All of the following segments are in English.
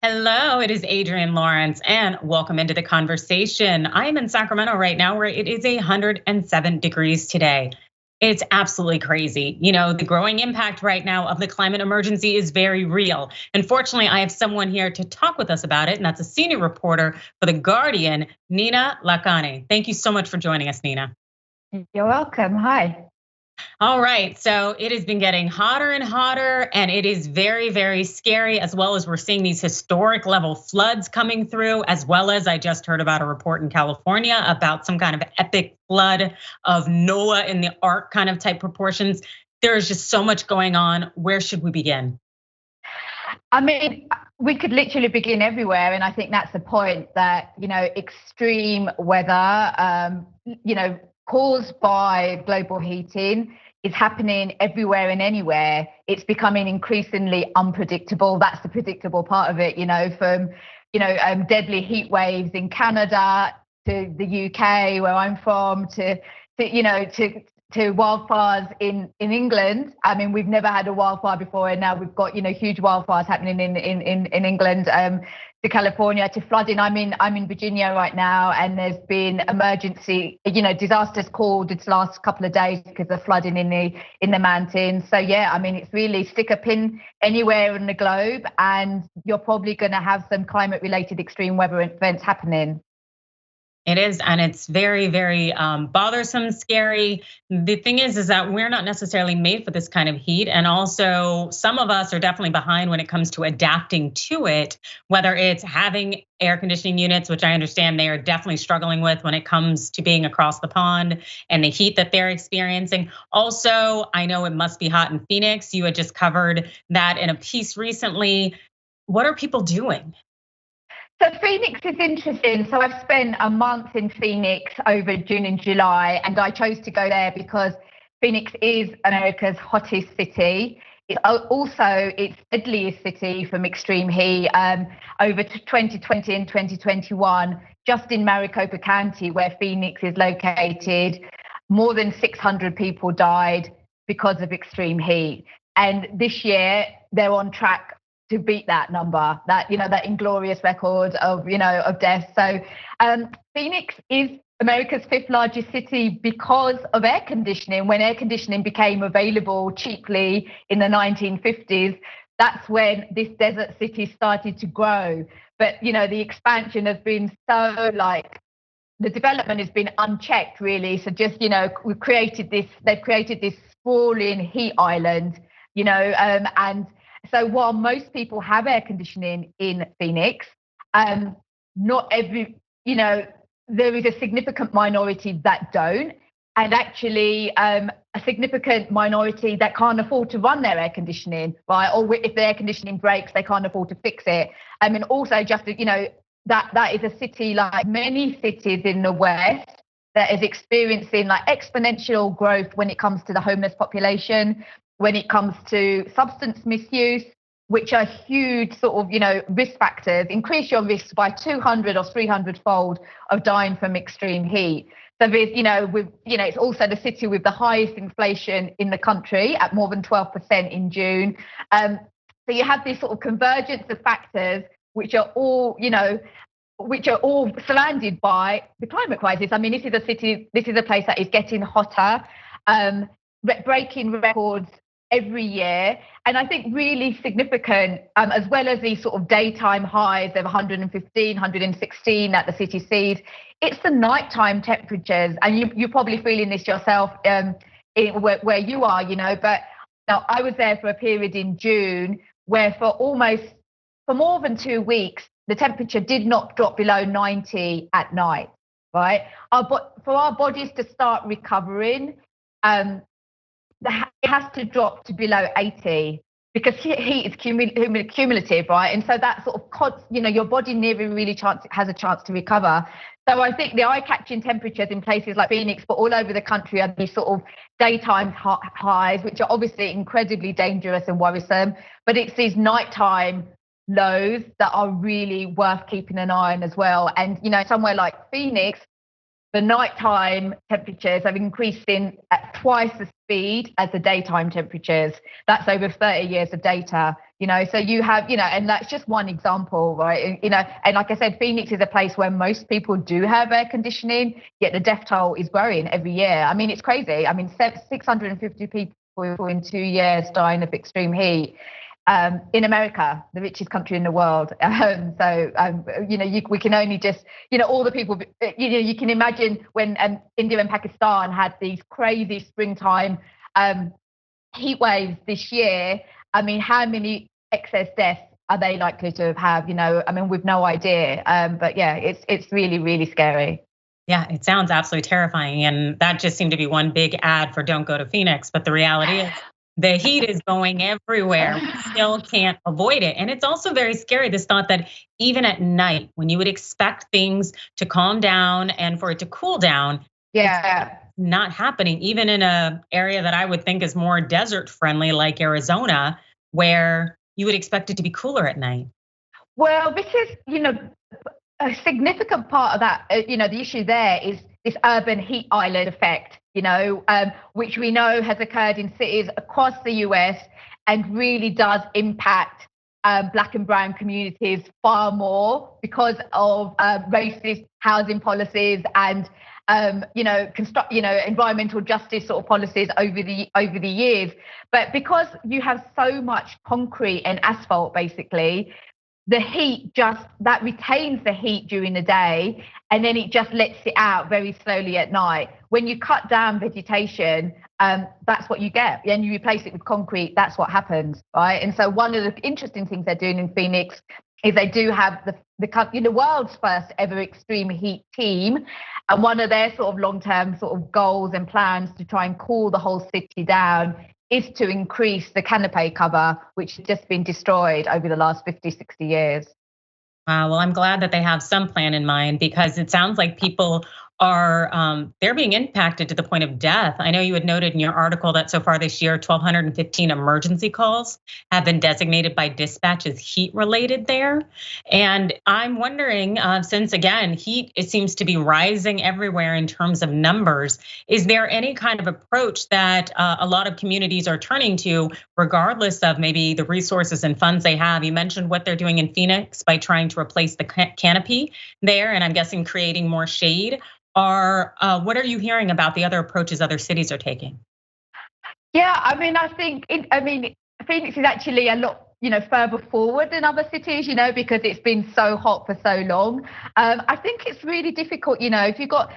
Hello, it is Adrienne Lawrence, and welcome into the conversation. I am in Sacramento right now where it is 107 degrees today. It's absolutely crazy. The growing impact right now of the climate emergency is very real. And fortunately, I have someone here to talk with us about it, and that's a senior reporter for The Guardian, Nina Lakani. Thank you so much for joining us, Nina. You're welcome. Hi. All right, so it has been getting hotter and hotter, and it is very, very scary, as well as we're seeing these historic level floods coming through, as well as I just heard about a report in California about some kind of epic flood of Noah in the Ark kind of type proportions. There is just so much going on. Where should we begin? I mean, we could literally begin everywhere, and I think that's the point that extreme weather, caused by global heating is happening everywhere and anywhere. It's becoming increasingly unpredictable. That's the predictable part of it, from deadly heat waves in Canada to the UK, where I'm from, to wildfires in England. I mean, we've never had a wildfire before, and now we've got huge wildfires happening in England. To California, to flooding. I'm in Virginia right now, and there's been emergency, disasters called this last couple of days because of flooding in the mountains. So yeah, I mean, it's really stick a pin anywhere in the globe, and you're probably going to have some climate-related extreme weather events happening. It is, and it's very, very bothersome, scary. The thing is that we're not necessarily made for this kind of heat. And also some of us are definitely behind when it comes to adapting to it, whether it's having air conditioning units, which I understand they are definitely struggling with when it comes to being across the pond and the heat that they're experiencing. Also, I know it must be hot in Phoenix. You had just covered that in a piece recently. What are people doing? So Phoenix is interesting. So I've spent a month in Phoenix over June and July, and I chose to go there because Phoenix is America's hottest city. It's also its deadliest city from extreme heat. Over 2020 and 2021, just in Maricopa County, where Phoenix is located, more than 600 people died because of extreme heat. And this year, they're on track to beat that number, that inglorious record of death. So Phoenix is America's fifth largest city because of air conditioning. When air conditioning became available cheaply in the 1950s, that's when this desert city started to grow. But the expansion has been so the development has been unchecked, really. So just they've created this sprawling heat island, and so while most people have air conditioning in Phoenix, not every, there is a significant minority that don't, and actually a significant minority that can't afford to run their air conditioning, right? Or if the air conditioning breaks, they can't afford to fix it. I mean, also just, that is a city like many cities in the West that is experiencing exponential growth when it comes to the homeless population, when it comes to substance misuse, which are huge sort of, risk factors, increase your risk by 200 or 300 fold of dying from extreme heat. So there's, it's also the city with the highest inflation in the country at more than 12% in June. So you have this sort of convergence of factors, which are all surrounded by the climate crisis. I mean, this is a place that is getting hotter, breaking records every year. And I think really significant, as well as these sort of daytime highs of 115, 116 that the city sees, it's the nighttime temperatures. And you're probably feeling this yourself where you are, but now I was there for a period in June where for more than 2 weeks, the temperature did not drop below 90 at night, right? For our bodies to start recovering, it has to drop to below 80 because heat is cumulative, right? And so that sort of, your body never really has a chance to recover. So I think the eye-catching temperatures in places like Phoenix, but all over the country, are these sort of daytime highs, which are obviously incredibly dangerous and worrisome. But it's these nighttime lows that are really worth keeping an eye on as well. And somewhere like Phoenix, the nighttime temperatures have increased at twice the speed as the daytime temperatures. That's over 30 years of data. So you have, and that's just one example, right? And like I said, Phoenix is a place where most people do have air conditioning, yet the death toll is growing every year. I mean, it's crazy. I mean, 650 people in 2 years dying of extreme heat. In America, the richest country in the world. We can only just, all the people, you can imagine when India and Pakistan had these crazy springtime heat waves this year. I mean, how many excess deaths are they likely to have? I mean, we've no idea. But yeah, it's really, really scary. Yeah, it sounds absolutely terrifying. And that just seemed to be one big ad for don't go to Phoenix. But the reality is the heat is going everywhere. We still can't avoid it. And it's also very scary, this thought that even at night, when you would expect things to calm down and for it to cool down, yeah, it's not happening, even in an area that I would think is more desert friendly, like Arizona, where you would expect it to be cooler at night. Well, this is, a significant part of that, the issue there is this urban heat island effect, which we know has occurred in cities across the US and really does impact Black and brown communities far more because of racist housing policies and environmental justice sort of policies over the years. But because you have so much concrete and asphalt, basically, the heat that retains the heat during the day, and then it just lets it out very slowly at night. When you cut down vegetation, that's what you get. And you replace it with concrete, that's what happens, right? And so one of the interesting things they're doing in Phoenix is they do have the world's first ever extreme heat team. And one of their sort of long-term sort of goals and plans to try and cool the whole city down is to increase the canopy cover, which has just been destroyed over the last 50, 60 years. Well, I'm glad that they have some plan in mind because it sounds like people are they're being impacted to the point of death. I know you had noted in your article that so far this year, 1,215 emergency calls have been designated by dispatch as heat related there. And I'm wondering, since again, heat, it seems to be rising everywhere in terms of numbers, is there any kind of approach that a lot of communities are turning to, regardless of maybe the resources and funds they have? You mentioned what they're doing in Phoenix by trying to replace the canopy there, and I'm guessing creating more shade. What are you hearing about the other approaches other cities are taking? Yeah, I mean, Phoenix is actually a lot, further forward than other cities, because it's been so hot for so long. I think it's really difficult, if you got,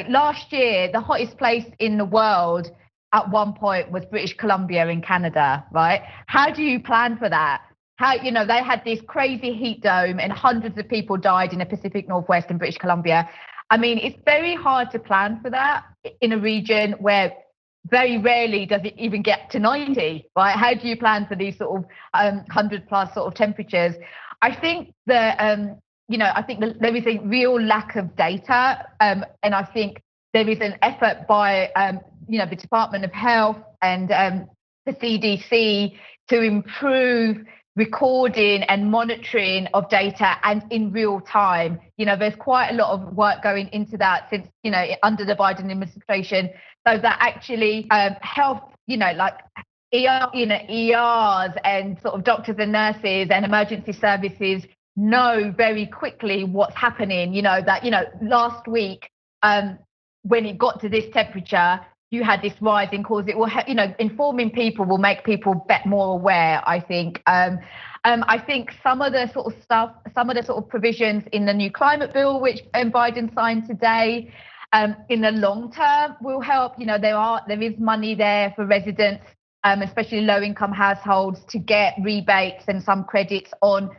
last year, the hottest place in the world at one point was British Columbia in Canada, right? How do you plan for that? They had this crazy heat dome and hundreds of people died in the Pacific Northwest and British Columbia. I mean, it's very hard to plan for that in a region where very rarely does it even get to 90, right? How do you plan for these sort of 100 plus sort of temperatures? I think there is a real lack of data, and I think there is an effort by the Department of Health and the CDC to improve recording and monitoring of data and in real time. There's quite a lot of work going into that since, under the Biden administration, so that actually health, like ERs and sort of doctors and nurses and emergency services know very quickly what's happening. Last week, when it got to this temperature, you had this rise in calls. It will, informing people will make people more aware, I think. I think some of the sort of provisions in the new climate bill, which Biden signed today, in the long term will help. There is money there for residents, especially low-income households, to get rebates and some credits on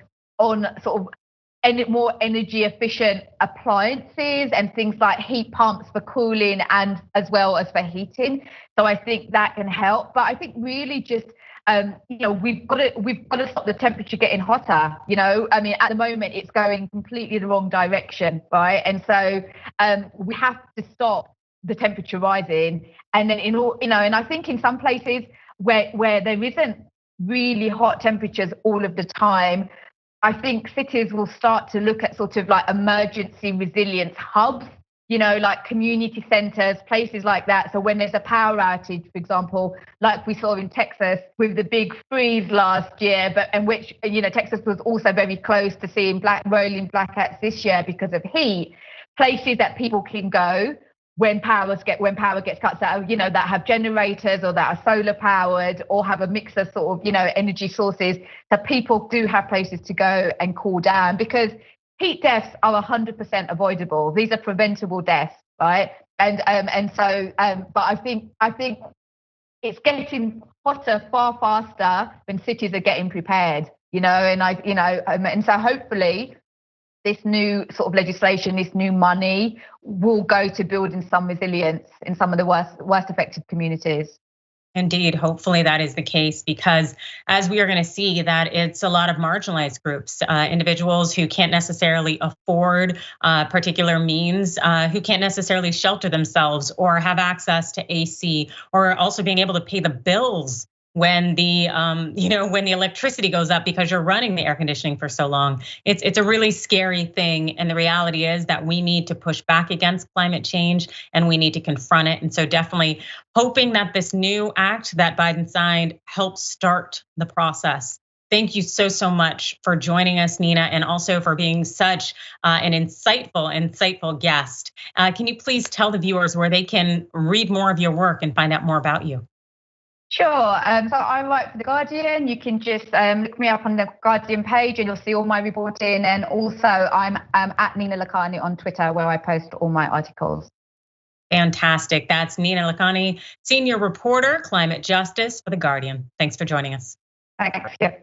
sort of more energy efficient appliances and things like heat pumps for cooling and as well as for heating. So I think that can help. But I think really just we've got to stop the temperature getting hotter. I mean, at the moment it's going completely the wrong direction, right? And so we have to stop the temperature rising. And then and I think in some places where there isn't really hot temperatures all of the time, I think cities will start to look at sort of like emergency resilience hubs, like community centers, places like that. So when there's a power outage, for example, like we saw in Texas with the big freeze last year, which Texas was also very close to seeing rolling blackouts this year because of heat. Places that people can go when power gets cut, that have generators or that are solar powered or have a mix of sort of energy sources, that people do have places to go and cool down, because heat deaths are 100% avoidable. These are preventable deaths, right? But I think it's getting hotter far faster when cities are getting prepared, and so hopefully this new sort of legislation, this new money will go to building some resilience in some of the worst affected communities. Indeed, hopefully that is the case, because as we are going to see, that it's a lot of marginalized groups, individuals who can't necessarily afford particular means, who can't necessarily shelter themselves or have access to AC, or also being able to pay the bills when the when the electricity goes up because you're running the air conditioning for so long. It's a really scary thing, and the reality is that we need to push back against climate change and we need to confront it. And so definitely hoping that this new act that Biden signed helps start the process. Thank you so much for joining us, Nina, and also for being such an insightful guest. Can you please tell the viewers where they can read more of your work and find out more about you? Sure. So I write for The Guardian. You can just look me up on the Guardian page and you'll see all my reporting. And also I'm at Nina Lakani on Twitter, where I post all my articles. Fantastic. That's Nina Lakani, senior reporter, climate justice for The Guardian. Thanks for joining us. Thanks. Yeah.